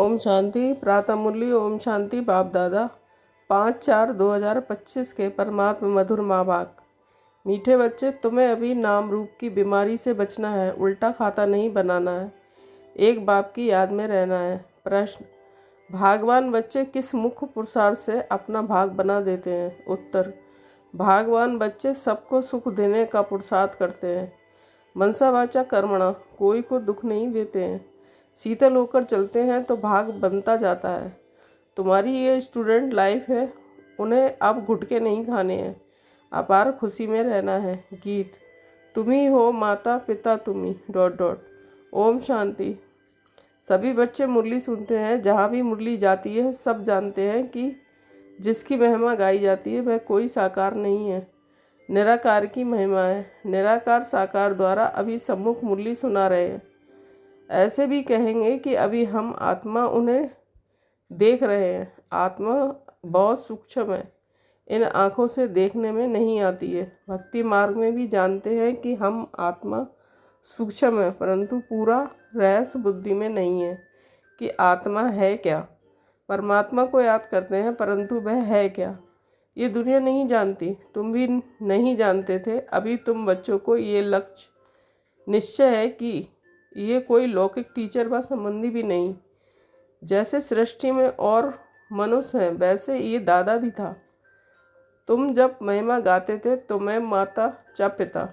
ओम शांति। प्रातः मुरली। ओम शांति। बाप दादा 5/4/2025 के परमात्मा मधुर माँ बाप। मीठे बच्चे, तुम्हें अभी नाम रूप की बीमारी से बचना है, उल्टा खाता नहीं बनाना है, एक बाप की याद में रहना है। प्रश्न: भागवान बच्चे किस मुख्य पुरुषार्थ से अपना भाग बना देते हैं? उत्तर: भागवान बच्चे सबको सुख देने का पुरुषार्थ करते हैं। मनसा वाचा कर्मणा, कोई को दुख नहीं देते हैं। शीतल होकर चलते हैं तो भाग बनता जाता है। तुम्हारी ये स्टूडेंट लाइफ है, उन्हें अब घुटके नहीं खाने हैं, अपार खुशी में रहना है। गीत: तुम ही हो माता पिता, तुम ही ... ओम शांति। सभी बच्चे मुरली सुनते हैं, जहाँ भी मुरली जाती है सब जानते हैं कि जिसकी महिमा गाई जाती है वह कोई साकार नहीं है, निराकार की महिमा है। निराकार साकार द्वारा अभी सम्मुख मुरली सुना रहे हैं। ऐसे भी कहेंगे कि अभी हम आत्मा उन्हें देख रहे हैं। आत्मा बहुत सूक्ष्म है, इन आँखों से देखने में नहीं आती है। भक्ति मार्ग में भी जानते हैं कि हम आत्मा सूक्ष्म है, परंतु पूरा रहस्य बुद्धि में नहीं है कि आत्मा है क्या। परमात्मा को याद करते हैं, परंतु वह है क्या ये दुनिया नहीं जानती। तुम भी नहीं जानते थे। अभी तुम बच्चों को ये लक्ष्य निश्चय है कि ये कोई लौकिक टीचर व संबंधी भी नहीं। जैसे सृष्टि में और मनुष्य हैं, वैसे ये दादा भी था। तुम जब महिमा गाते थे तो मैं माता च पिता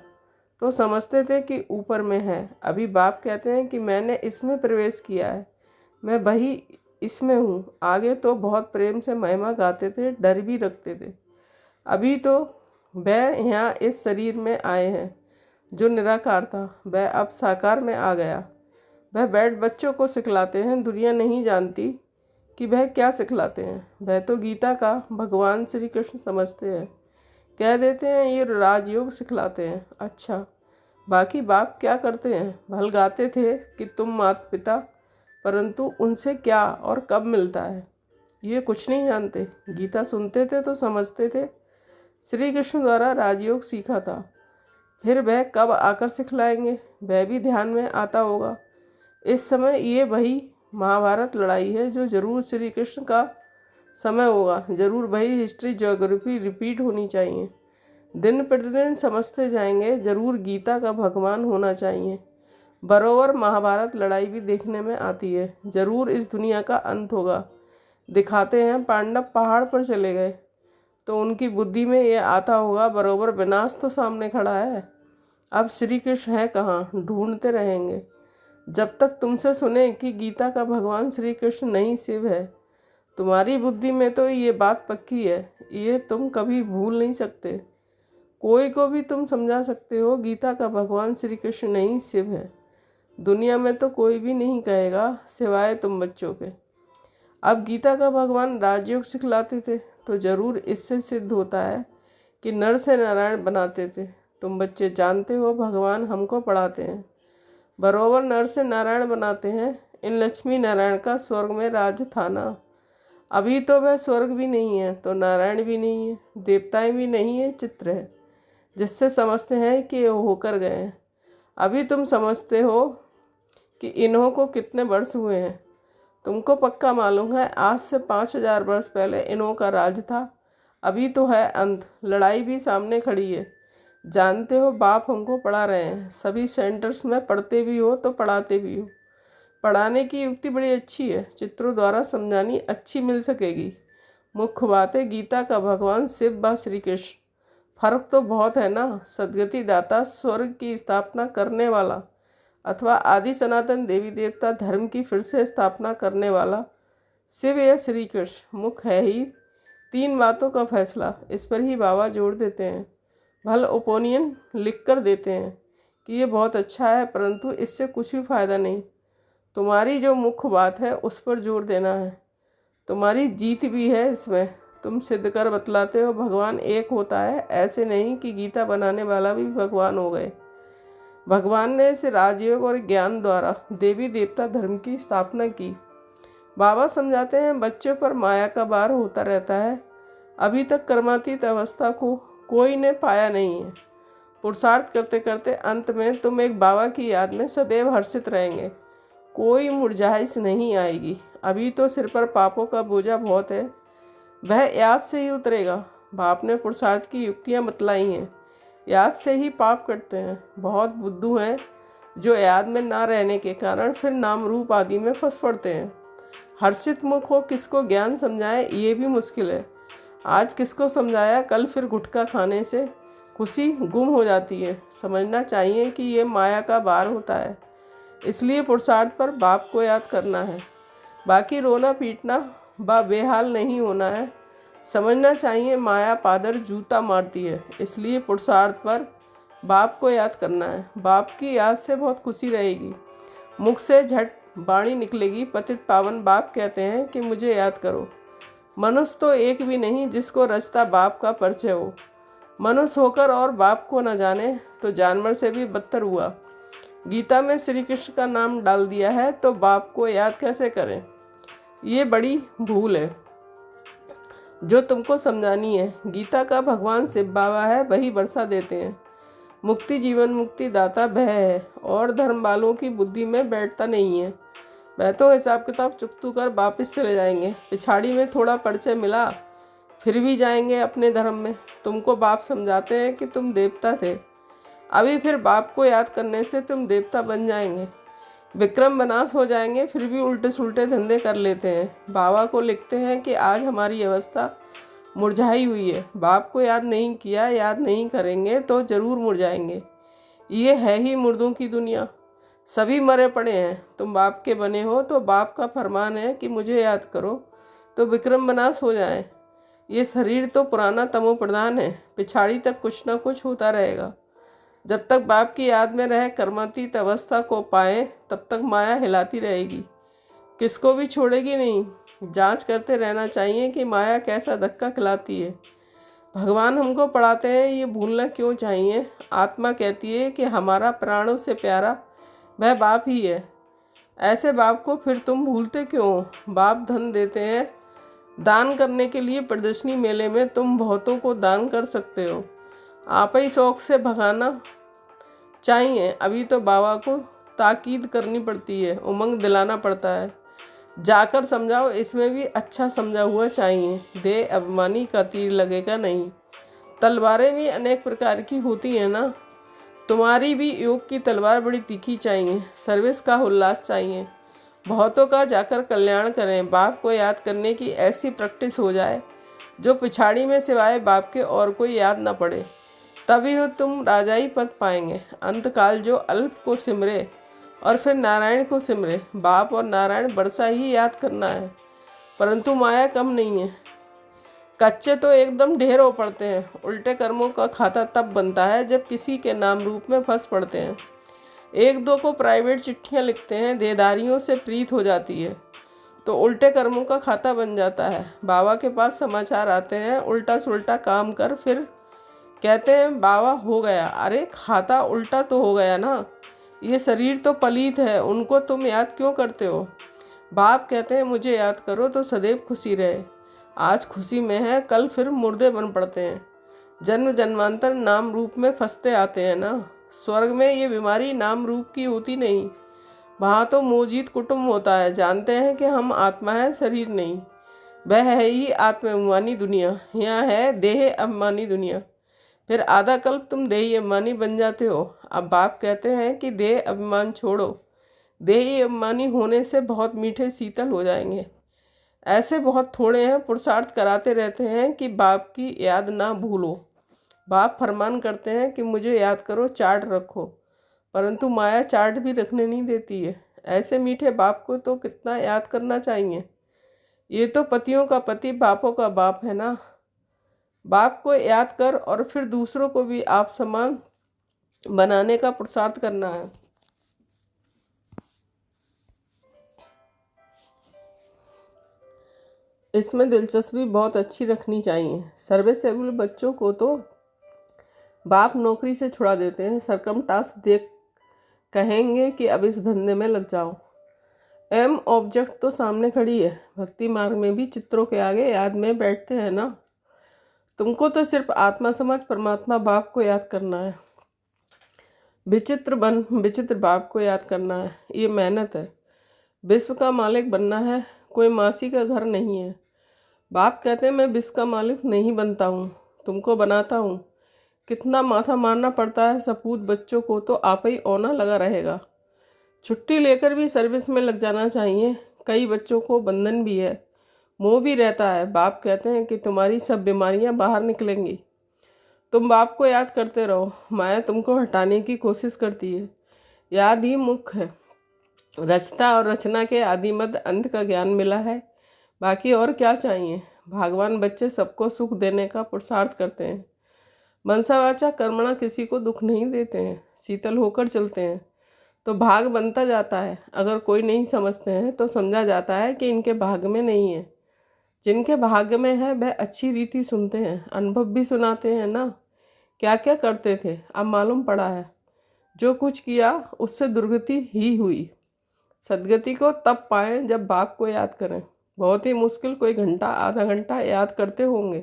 तो समझते थे कि ऊपर में है। अभी बाप कहते हैं कि मैंने इसमें प्रवेश किया है, मैं वही इसमें हूँ। आगे तो बहुत प्रेम से महिमा गाते थे, डर भी रखते थे। अभी तो वह यहाँ इस शरीर में आए हैं जो निराकार था, वह अब साकार में आ गया। वह बैठ बच्चों को सिखलाते हैं। दुनिया नहीं जानती कि वह क्या सिखलाते हैं। वह तो गीता का भगवान श्री कृष्ण समझते हैं, कह देते हैं ये राजयोग सिखलाते हैं। अच्छा, बाकी बाप क्या करते हैं? भल गाते थे कि तुम माता पिता, परंतु उनसे क्या और कब मिलता है ये कुछ नहीं जानते। गीता सुनते थे तो समझते थे श्री कृष्ण द्वारा राजयोग सीखा था, फिर वह कब आकर सिखलाएंगे वह भी ध्यान में आता होगा। इस समय ये वही महाभारत लड़ाई है जो जरूर श्री कृष्ण का समय होगा। जरूर वही हिस्ट्री ज्योग्राफी रिपीट होनी चाहिए। दिन प्रतिदिन समझते जाएंगे। जरूर गीता का भगवान होना चाहिए। बरोबर महाभारत लड़ाई भी देखने में आती है। जरूर इस दुनिया का अंत होगा। दिखाते हैं पांडव पहाड़ पर चले गए तो उनकी बुद्धि में ये आता होगा बरोबर विनाश तो सामने खड़ा है, अब श्री कृष्ण है कहाँ, ढूंढते रहेंगे जब तक तुमसे सुने कि गीता का भगवान श्री कृष्ण नहीं शिव है। तुम्हारी बुद्धि में तो ये बात पक्की है, ये तुम कभी भूल नहीं सकते। कोई को भी तुम समझा सकते हो गीता का भगवान श्री कृष्ण नहीं शिव है। दुनिया में तो कोई भी नहीं कहेगा सिवाय तुम बच्चों के। अब गीता का भगवान राजयोग सिखलाते थे तो जरूर इससे सिद्ध होता है कि नर से नारायण बनाते थे। तुम बच्चे जानते हो भगवान हमको पढ़ाते हैं, बरोबर नर से नारायण बनाते हैं। इन लक्ष्मी नारायण का स्वर्ग में राज था ना। अभी तो वह स्वर्ग भी नहीं है तो नारायण भी नहीं है, देवताएं भी नहीं है, चित्र है जिससे समझते हैं कि ये होकर गए हैं। अभी तुम समझते हो कि इन्हों को कितने वर्ष हुए हैं। तुमको पक्का मालूम है आज से 5000 वर्ष पहले इन्हों का राज था। अभी तो है अंत, लड़ाई भी सामने खड़ी है। जानते हो बाप हमको पढ़ा रहे हैं। सभी सेंटर्स में पढ़ते भी हो तो पढ़ाते भी हो। पढ़ाने की युक्ति बड़ी अच्छी है, चित्रों द्वारा समझानी अच्छी मिल सकेगी। मुख्य बात है गीता का भगवान शिव व श्री कृष्ण। फर्क तो बहुत है ना। सदगति दाता, स्वर्ग की स्थापना करने वाला अथवा आदि सनातन देवी देवता धर्म की फिर से स्थापना करने वाला शिव या श्री कृष्ण मुख्य है ही। 3 बातों का फैसला इस पर ही बाबा जोड़ देते हैं। भल ओपिनियन लिख कर देते हैं कि ये बहुत अच्छा है, परंतु इससे कुछ भी फ़ायदा नहीं। तुम्हारी जो मुख्य बात है उस पर जोर देना है। तुम्हारी जीत भी है इसमें। तुम सिद्ध कर बतलाते हो भगवान एक होता है। ऐसे नहीं कि गीता बनाने वाला भी भगवान हो गए। भगवान ने इस राजयोग और ज्ञान द्वारा देवी देवता धर्म की स्थापना की। बाबा समझाते हैं बच्चों पर माया का भार होता रहता है। अभी तक कर्मातीत अवस्था को कोई ने पाया नहीं है। पुरुषार्थ करते करते अंत में तुम एक बाबा की याद में सदैव हर्षित रहेंगे। कोई मुरझाइश नहीं आएगी। अभी तो सिर पर पापों का बोझा बहुत है, वह याद से ही उतरेगा। बाप ने पुरुषार्थ की युक्तियाँ बतलाई हैं, याद से ही पाप करते हैं। बहुत बुद्धू हैं जो याद में ना रहने के कारण फिर नाम रूप आदि में फंस पड़ते हैं। हर्षित मुख हो किसको ज्ञान समझाए ये भी मुश्किल है। आज किसको समझाया, कल फिर गुटखा खाने से खुशी गुम हो जाती है। समझना चाहिए कि ये माया का भार होता है, इसलिए पुरुषार्थ पर बाप को याद करना है। बाकी रोना पीटना व बेहाल नहीं होना है। समझना चाहिए माया पादर जूता मारती है, इसलिए पुरुषार्थ पर बाप को याद करना है। बाप की याद से बहुत खुशी रहेगी, मुख से झट वाणी निकलेगी। पतित पावन बाप कहते हैं कि मुझे याद करो। मनुष्य तो एक भी नहीं जिसको रचता बाप का परिचय हो। मनुष्य होकर और बाप को न जाने तो जानवर से भी बदतर हुआ। गीता में श्री कृष्ण का नाम डाल दिया है तो बाप को याद कैसे करें? ये बड़ी भूल है जो तुमको समझानी है। गीता का भगवान शिव बाबा है, वही वर्षा देते हैं। मुक्ति जीवन मुक्ति दाता वह है और धर्म वालों की बुद्धि में बैठता नहीं है। वह तो हिसाब किताब चुकतू कर वापस चले जाएंगे। पिछाड़ी में थोड़ा परिचय मिला फिर भी जाएंगे अपने धर्म में। तुमको बाप समझाते हैं कि तुम देवता थे, अभी फिर बाप को याद करने से तुम देवता बन जाएंगे। विक्रम बनास हो जाएंगे फिर भी उल्टे सुल्टे धंधे कर लेते हैं। बाबा को लिखते हैं कि आज हमारी अवस्था मुरझाई हुई है। बाप को याद नहीं किया, याद नहीं करेंगे तो ज़रूर मुरझाएंगे। ये है ही मुर्दों की दुनिया, सभी मरे पड़े हैं। तुम बाप के बने हो तो बाप का फरमान है कि मुझे याद करो तो विक्रम बनास हो जाए। ये शरीर तो पुराना तमो प्रधान है, पिछाड़ी तक कुछ ना कुछ होता रहेगा। जब तक बाप की याद में रह कर्मातीत अवस्था को पाए तब तक माया हिलाती रहेगी, किसको भी छोड़ेगी नहीं। जांच करते रहना चाहिए कि माया कैसा धक्का खिलाती है। भगवान हमको पढ़ाते हैं ये भूलना क्यों चाहिए। आत्मा कहती है कि हमारा प्राणों से प्यारा वह बाप ही है। ऐसे बाप को फिर तुम भूलते क्यों? बाप धन देते हैं दान करने के लिए। प्रदर्शनी मेले में तुम बहुतों को दान कर सकते हो, आप ही शौक से भगाना चाहिए। अभी तो बाबा को ताकीद करनी पड़ती है, उमंग दिलाना पड़ता है। जाकर समझाओ, इसमें भी अच्छा समझा हुआ चाहिए। दे अभिमानी का तीर लगेगा नहीं। तलवारें भी अनेक प्रकार की होती हैं ना, तुम्हारी भी योग की तलवार बड़ी तीखी चाहिए। सर्विस का उल्लास चाहिए, बहुतों का जाकर कल्याण करें। बाप को याद करने की ऐसी प्रैक्टिस हो जाए जो पिछाड़ी में सिवाय बाप के और कोई याद न पड़े, तभी हो तुम राजाई पद पाएंगे। अंतकाल जो अल्प को सिमरे और फिर नारायण को सिमरे। बाप और नारायण वर्षा ही याद करना है, परंतु माया कम नहीं है। कच्चे तो एकदम ढेर हो पड़ते हैं। उल्टे कर्मों का खाता तब बनता है जब किसी के नाम रूप में फंस पड़ते हैं। एक दो को प्राइवेट चिट्ठियाँ लिखते हैं, देदारियों से प्रीत हो जाती है तो उल्टे कर्मों का खाता बन जाता है। बाबा के पास समाचार आते हैं, उल्टा सुल्टा काम कर, फिर कहते हैं बाबा हो गया। अरे खाता उल्टा तो हो गया ना, ये शरीर तो पलीत है, उनको तुम याद क्यों करते हो? बाप कहते हैं मुझे याद करो तो सदैव खुशी रहे। आज खुशी में है, कल फिर मुर्दे बन पड़ते हैं। जन्म जन्मांतर नाम रूप में फंसते आते हैं ना। स्वर्ग में ये बीमारी नाम रूप की होती नहीं, वहाँ तो मोजीत कुटुंब होता है। जानते हैं कि हम आत्मा है, शरीर नहीं। वह है ही आत्माभिमानी दुनिया, यहाँ है देह अभिमानी दुनिया। फिर आधा कल्प तुम देही अभिमानी बन जाते हो। अब बाप कहते हैं कि देह अभिमान छोड़ो, देही अभिमानी होने से बहुत मीठे शीतल हो जाएंगे। ऐसे बहुत थोड़े हैं, पुरुषार्थ कराते रहते हैं कि बाप की याद ना भूलो। बाप फरमान करते हैं कि मुझे याद करो, चार्ट रखो, परंतु माया चार्ट भी रखने नहीं देती है। ऐसे मीठे बाप को तो कितना याद करना चाहिए। ये तो पतियों का पति बापों का बाप है ना। बाप को याद कर और फिर दूसरों को भी आप समान बनाने का पुरुषार्थ करना है। इसमें दिलचस्पी बहुत अच्छी रखनी चाहिए। सर्विसेबल बच्चों को तो बाप नौकरी से छुड़ा देते हैं। सरकम टास्क देख कहेंगे कि अब इस धंधे में लग जाओ। एम ऑब्जेक्ट तो सामने खड़ी है। भक्ति मार्ग में भी चित्रों के आगे याद में बैठते हैं ना। तुमको तो सिर्फ आत्मा समझ परमात्मा बाप को याद करना है। विचित्र बन विचित्र बाप को याद करना है, ये मेहनत है। विश्व का मालिक बनना है, कोई मासी का घर नहीं है। बाप कहते हैं मैं विश्व का मालिक नहीं बनता हूँ, तुमको बनाता हूँ। कितना माथा मारना पड़ता है सपूत बच्चों को, तो आप ही औना लगा रहेगा। छुट्टी लेकर भी सर्विस में लग जाना चाहिए। कई बच्चों को बंधन भी है, मोह भी रहता है। बाप कहते हैं कि तुम्हारी सब बीमारियां बाहर निकलेंगी। तुम बाप को याद करते रहो, माया तुमको हटाने की कोशिश करती है। याद ही मुख्य है। रचता और रचना के आदि मध्य अंत का ज्ञान मिला है, बाकी और क्या चाहिए। भगवान बच्चे सबको सुख देने का पुरुषार्थ करते हैं। मनसा वाचा कर्मणा किसी को दुख नहीं देते हैं, शीतल होकर चलते हैं तो भाग बनता जाता है। अगर कोई नहीं समझते हैं तो समझा जाता है कि इनके भाग्य में नहीं है। जिनके भाग्य में है वह अच्छी रीति सुनते हैं, अनुभव भी सुनाते हैं ना। क्या क्या करते थे अब मालूम पड़ा है। जो कुछ किया उससे दुर्गति ही हुई। सदगति को तब पाएं जब बाप को याद करें। बहुत ही मुश्किल कोई घंटा आधा घंटा याद करते होंगे,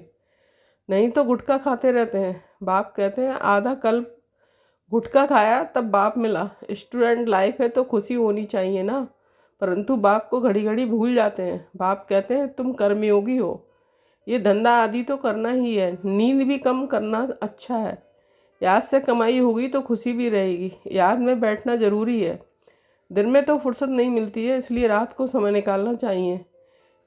नहीं तो गुटखा खाते रहते हैं। बाप कहते हैं आधा कल्प गुटखा खाया तब बाप मिला। स्टूडेंट लाइफ है तो खुशी होनी चाहिए ना, परंतु बाप को घड़ी घड़ी भूल जाते हैं। बाप कहते हैं तुम कर्मयोगी हो, ये धंधा आदि तो करना ही है। नींद भी कम करना अच्छा है। याद से कमाई होगी तो खुशी भी रहेगी। याद में बैठना ज़रूरी है। दिन में तो फुर्सत नहीं मिलती है, इसलिए रात को समय निकालना चाहिए।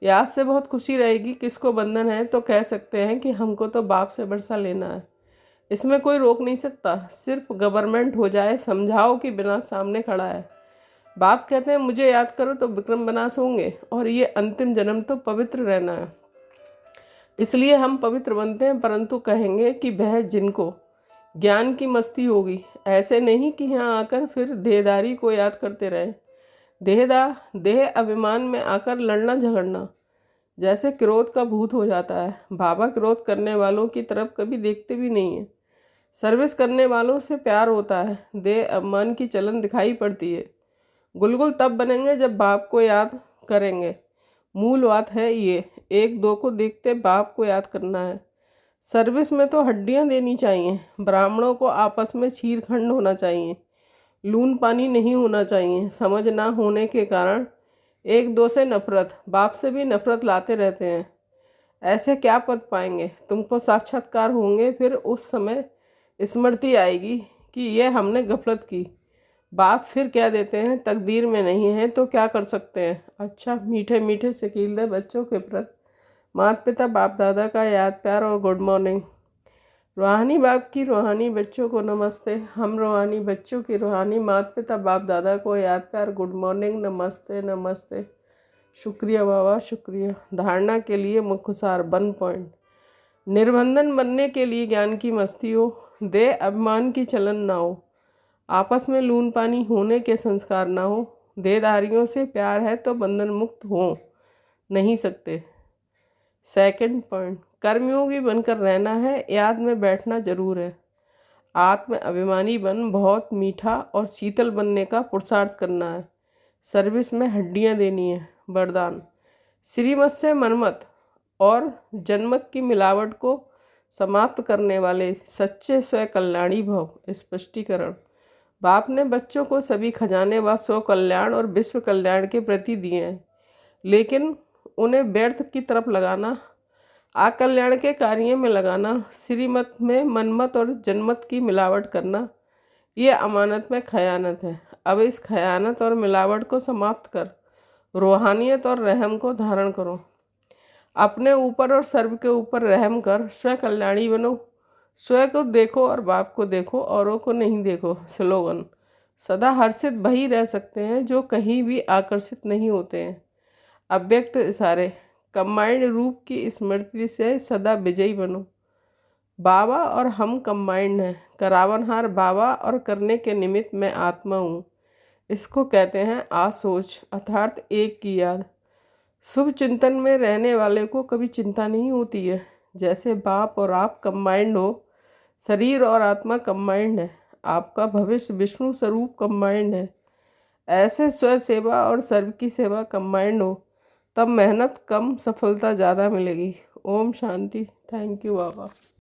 याद से बहुत खुशी रहेगी। किसको बंधन है तो कह सकते हैं कि हमको तो बाप से बरसा लेना है, इसमें कोई रोक नहीं सकता। सिर्फ गवर्नमेंट हो जाए, समझाओ कि बिना सामने खड़ा है। बाप कहते हैं मुझे याद करो तो विक्रम विनाश होंगे, और ये अंतिम जन्म तो पवित्र रहना है। इसलिए हम पवित्र बनते हैं, परंतु कहेंगे कि वह जिनको ज्ञान की मस्ती होगी। ऐसे नहीं कि यहाँ आकर फिर देहदारी को याद करते रहें। देह अभिमान में आकर लड़ना झगड़ना जैसे क्रोध का भूत हो जाता है। बाबा क्रोध करने वालों की तरफ कभी देखते भी नहीं है। सर्विस करने वालों से प्यार होता है। देह अभिमान की चलन दिखाई पड़ती है। गुलगुल तब बनेंगे जब बाप को याद करेंगे। मूल बात है ये, एक दो को देखते बाप को याद करना है। सर्विस में तो हड्डियां देनी चाहिए। ब्राह्मणों को आपस में छीरखंड होना चाहिए, लून पानी नहीं होना चाहिए। समझ ना होने के कारण एक दो से नफरत, बाप से भी नफरत लाते रहते हैं। ऐसे क्या पद पाएंगे। तुमको साक्षात्कार होंगे, फिर उस समय स्मृति आएगी कि ये हमने गफलत की। बाप फिर क्या देते हैं, तकदीर में नहीं है तो क्या कर सकते हैं। अच्छा, मीठे मीठे शकील बच्चों के प्रति माता पिता बाप दादा का याद प्यार और गुड मॉर्निंग। रूहानी बाप की रूहानी बच्चों को नमस्ते। हम रूहानी बच्चों की रूहानी माता पिता बाप दादा को याद प्यार गुड मॉर्निंग, नमस्ते नमस्ते। शुक्रिया बाबा, शुक्रिया। धारणा के लिए मुख्य सार 1 पॉइंट। निर्बंधन बनने के लिए ज्ञान की मस्ती हो, देह अभिमान की चलन ना हो, आपस में लून पानी होने के संस्कार ना हो। देहधारियों से प्यार है तो बंधन मुक्त हो नहीं सकते। 2 पॉइंट, कर्मयोगी बनकर रहना है, याद में बैठना जरूर है। आत्म अभिमानी बन बहुत मीठा और शीतल बनने का पुरुषार्थ करना है। सर्विस में हड्डियां देनी है। वरदान, श्रीमत से मनमत और जनमत की मिलावट को समाप्त करने वाले सच्चे स्व कल्याणी भव। स्पष्टीकरण, बाप ने बच्चों को सभी खजाने व स्व कल्याण और विश्व कल्याण के प्रति दिए हैं, लेकिन उन्हें व्यर्थ की तरफ लगाना, आकल्याण के कार्य में लगाना, श्रीमत में मनमत और जनमत की मिलावट करना, ये अमानत में खयानत है। अब इस खयानत और मिलावट को समाप्त कर रूहानियत और रहम को धारण करो। अपने ऊपर और सर्व के ऊपर रहम कर स्व कल्याणी बनो। स्व को देखो और बाप को देखो, औरों को नहीं देखो। स्लोगन, सदा हर्षित वही रह सकते हैं जो कहीं भी आकर्षित नहीं होते हैं। अव्यक्त इशारे, कंबाइंड रूप की स्मृति से सदा विजयी बनो। बाबा और हम कंबाइंड हैं। करावनहार बाबा और करने के निमित्त मैं आत्मा हूँ। इसको कहते हैं आसोच, अर्थात एक की याद। शुभ चिंतन में रहने वाले को कभी चिंता नहीं होती है। जैसे बाप और आप कंबाइंड हो, शरीर और आत्मा कंबाइंड है, आपका भविष्य विष्णु स्वरूप कंबाइंड है। ऐसे स्व सेवा और सर्व की सेवा कंबाइंड हो, तब मेहनत कम सफलता ज़्यादा मिलेगी। ओम शांति। Thank you Baba.